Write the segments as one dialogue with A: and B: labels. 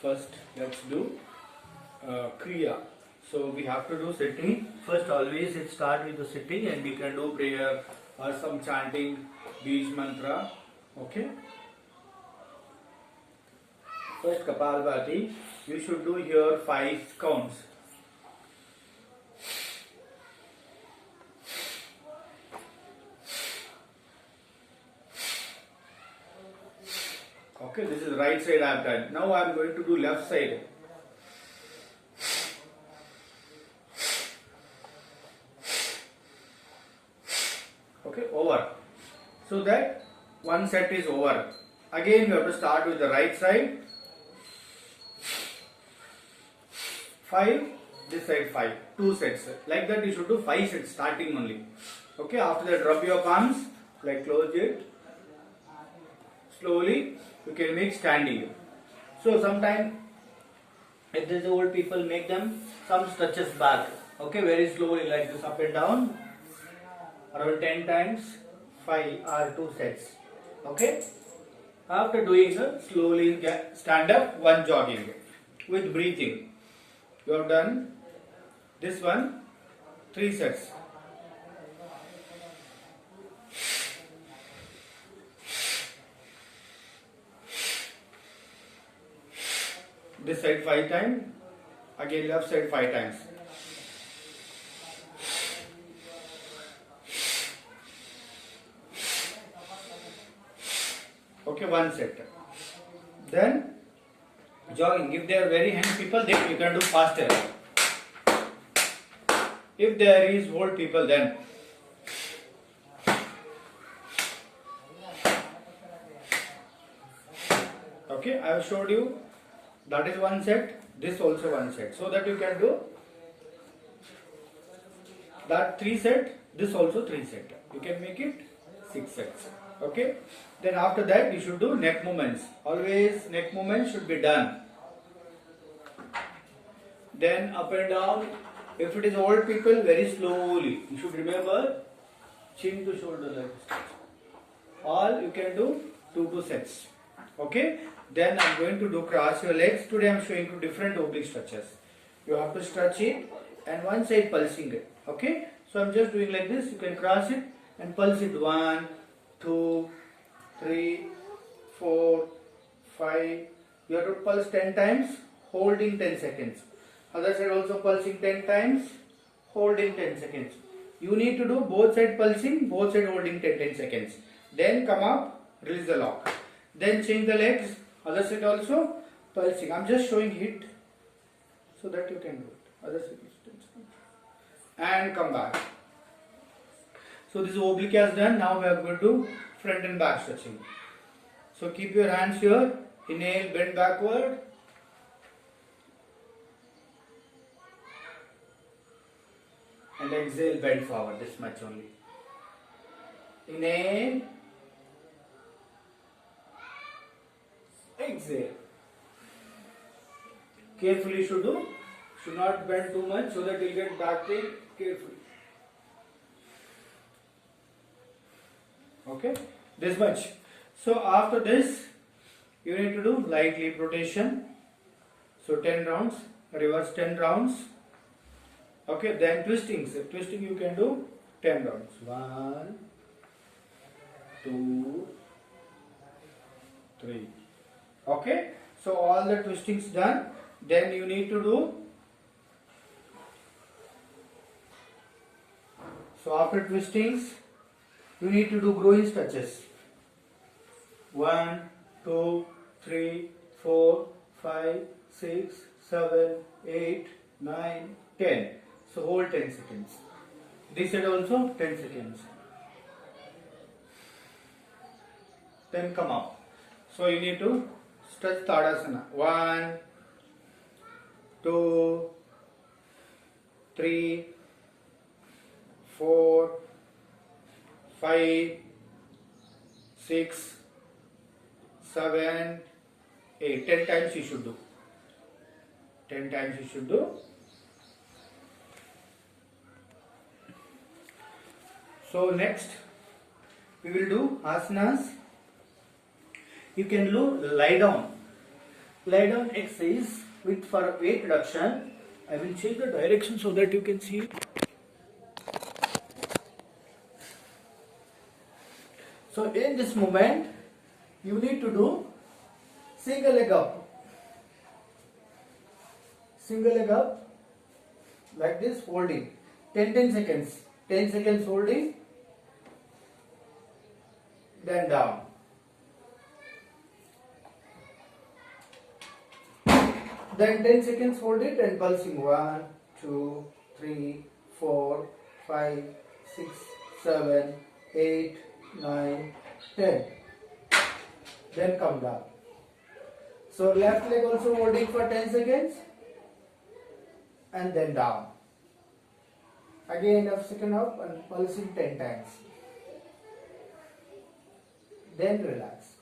A: First, let's do Kriya. So we have to do sitting. First, always it start with the sitting, and we can do prayer or some chanting, Bij mantra. Okay. First, Kapalbhati. You should do here 5 counts. Okay, this is right side I have done. Now I am going to do left side. Okay, over. So that one set is over. Again, you have to start with the right side. 5, this side 5. 2 sets. Like that you should do 5 sets starting only. Okay, after that rub your palms, like close it. Slowly you can make standing. So sometimes if there is old people, make them some stretches back. Okay, very slowly like this up and down. Around 10 times, 5 or 2 sets. Okay. After doing so, slowly stand up, one jogging with breathing. You have done this one, 3 sets. This side 5 times, again left side 5 times. Okay, one set. Then jogging. If they are very young people, then you can do faster. If there is old people, then okay, I have showed you that is one set, this also one set, so that you can do that 3 set, this also 3 set. You can make it 6 sets. Okay. Then after that you should do neck movements. Always neck movements should be done. Then up and down. If it is old people, very slowly. You should remember chin to shoulder like this. All you can do 2 sets. Okay. Then I am going to do cross your legs. Today I am showing you different oblique stretches. You have to stretch it and one side pulsing it. Okay. So I am just doing like this. You can cross it and pulse it. 1, 2, 3, 4, 5. You have to pulse 10 times, holding 10 seconds. Other side also pulsing 10 times, holding 10 seconds. You need to do both side pulsing, both side holding 10 seconds. Then come up, release the lock. Then change the legs, other side also pulsing. I am just showing it so that you can do it. Other side is 10 seconds. And come back. So this oblique is done. Now we are going to front and back stretching. So keep your hands here. Inhale, bend backward. And exhale, bend forward. This much only. Inhale. Exhale. Carefully you should do. Should not bend too much so that you will get back pain. Carefully. Okay, this much. So after this, you need to do light leap rotation. So 10 rounds, reverse 10 rounds. Okay, then twisting. So twisting you can do 10 rounds. 1, 2, 3. Okay, so all the twistings done. Then you need to do. So after twistings, you need to do groin stretches. 1, 2, 3, 4, 5, 6, 7, 8, 9, 10. So hold 10 seconds. This side also 10 seconds. Then come up. So you need to stretch Tadasana. 1, 2, 3, 4, 5, 6, 7, 8. 10 times you should do. 10 times you should do. So next we will do asanas. You can do lie down. lie down exercise with for weight reduction. I will change the direction so that you can see it. So in this moment, you need to do single leg up. Single leg up like this, holding 10 seconds. 10 seconds holding, then down. Then 10 seconds hold it and pulsing 1, 2, 3, 4, 5, 6, 7, 8, 9, 10. Then come down. So left leg also holding for 10 seconds and then down. Again up, second up and pulsing 10 times. Then relax.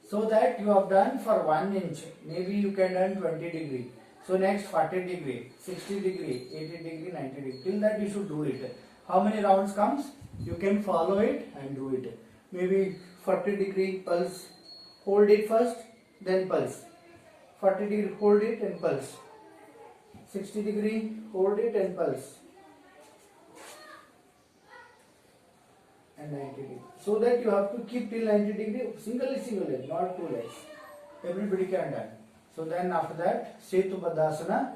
A: So that you have done for 1 inch. Maybe you can done 20 degree. So next 40 degree, 60 degree, 80 degree, 90 degree. Till that you should do it. How many rounds comes? You can follow it and do it. Maybe 40 degree pulse. Hold it first, then pulse. 40 degree, hold it and pulse. 60 degree, hold it and pulse. And 90 degree. So that you have to keep till 90 degree, single leg, not 2 legs. Everybody can done. So then after that, Setu Padasana.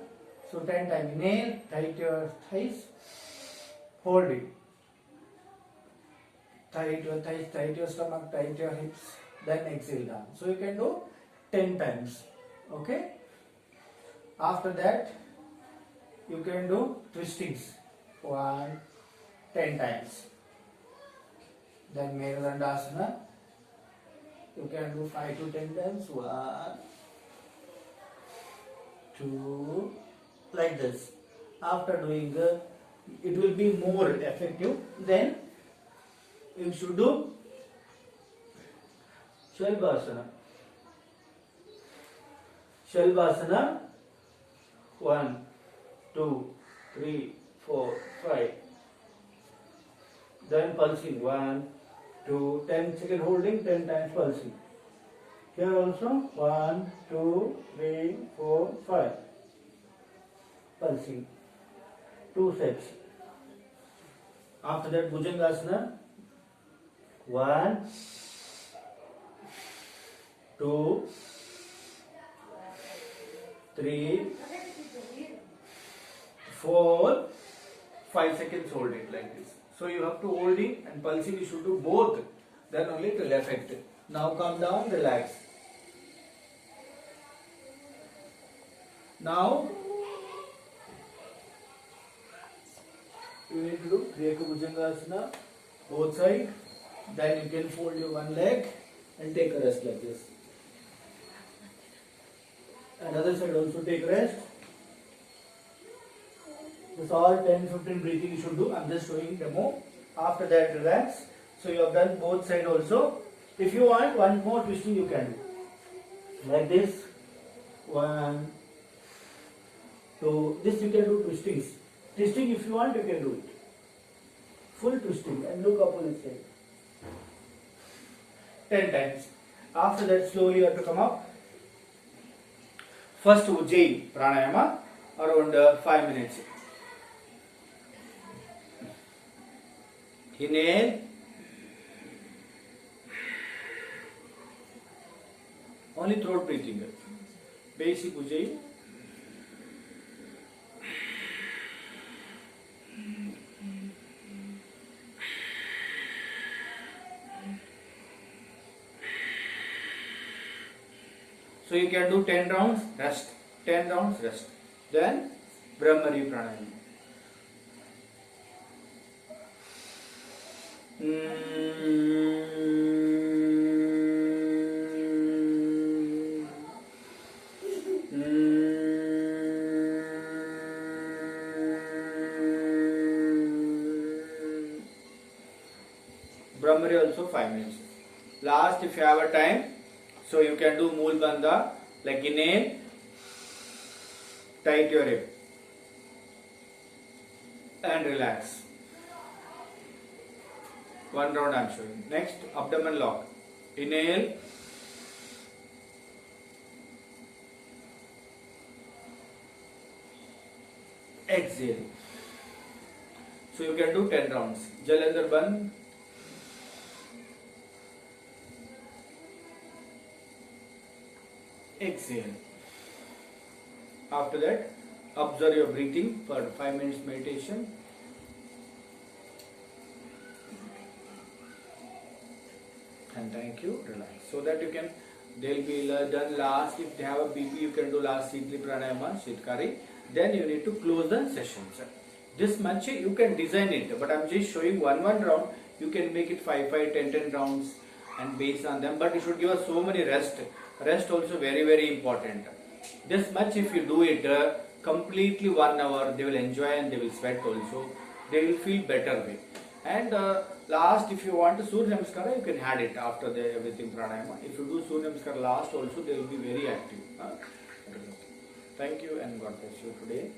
A: So 10 times. Inhale, tight your thighs, hold it. Tight your thighs, tight your stomach, tight your hips. Then exhale down. So you can do 10 times. Okay. After that, you can do twistings. 10 times. Then Merudandasana. You can do 5 to 10 times. 1, 2, like this. After doing it will be more effective. Then you should do Shalvasana. Shalvasana. 1, 2, 3, 4, 5. Then pulsing 1, 2, 10 second holding, 10 times pulsing. Here also 1, 2, 3, 4, 5. Pulsing. 2 sets. After that Bhujangasana. 1, 2, 3, 4, 5 seconds hold it like this. So you have to hold it and pulsing you should do both. Then only it will affect it. Now come down, relax. Now you need to do Kriya Bhujangasana, both sides. Then you can fold your one leg and take a rest like this. Another side also take rest. This all 10-15 breathing you should do. I am just showing demo. After that relax. So you have done both side also. If you want one more twisting you can do. Like this. 1, 2. This you can do twistings. Twisting if you want you can do it. Full twisting and look opposite side. 10 times. After that slowly you have to come up. First Ujjayi Pranayama around 5 minutes. Inhale. Only throat breathing. Basic Ujjayi. So you can do 10 rounds, rest. 10 rounds, rest. Then Brahmari Pranayama. Brahmari also 5 minutes. Last if you have a time, so you can do Mool Bandha, like inhale, tight your hip and relax. 1 round I am showing. Next, abdomen lock. Inhale, exhale. So you can do 10 rounds. Jal andar band. Exhale. After that, observe your breathing for 5 minutes meditation. And thank you. Relax. So that you can, they'll be done last. If they have a BP, you can do last Sitli Pranayama, Shitkari. Then you need to close the sessions. This much you can design it, but I'm just showing one round. You can make it 5, 10 rounds and based on them. But you should give us so many rest. Rest also very important. This much if you do it completely 1 hour, they will enjoy and they will sweat also. They will feel better way. And last, if you want to Surya Namaskara, you can add it after the everything pranayama. If you do Surya Namaskara last also, they will be very active. Thank you and God bless you today.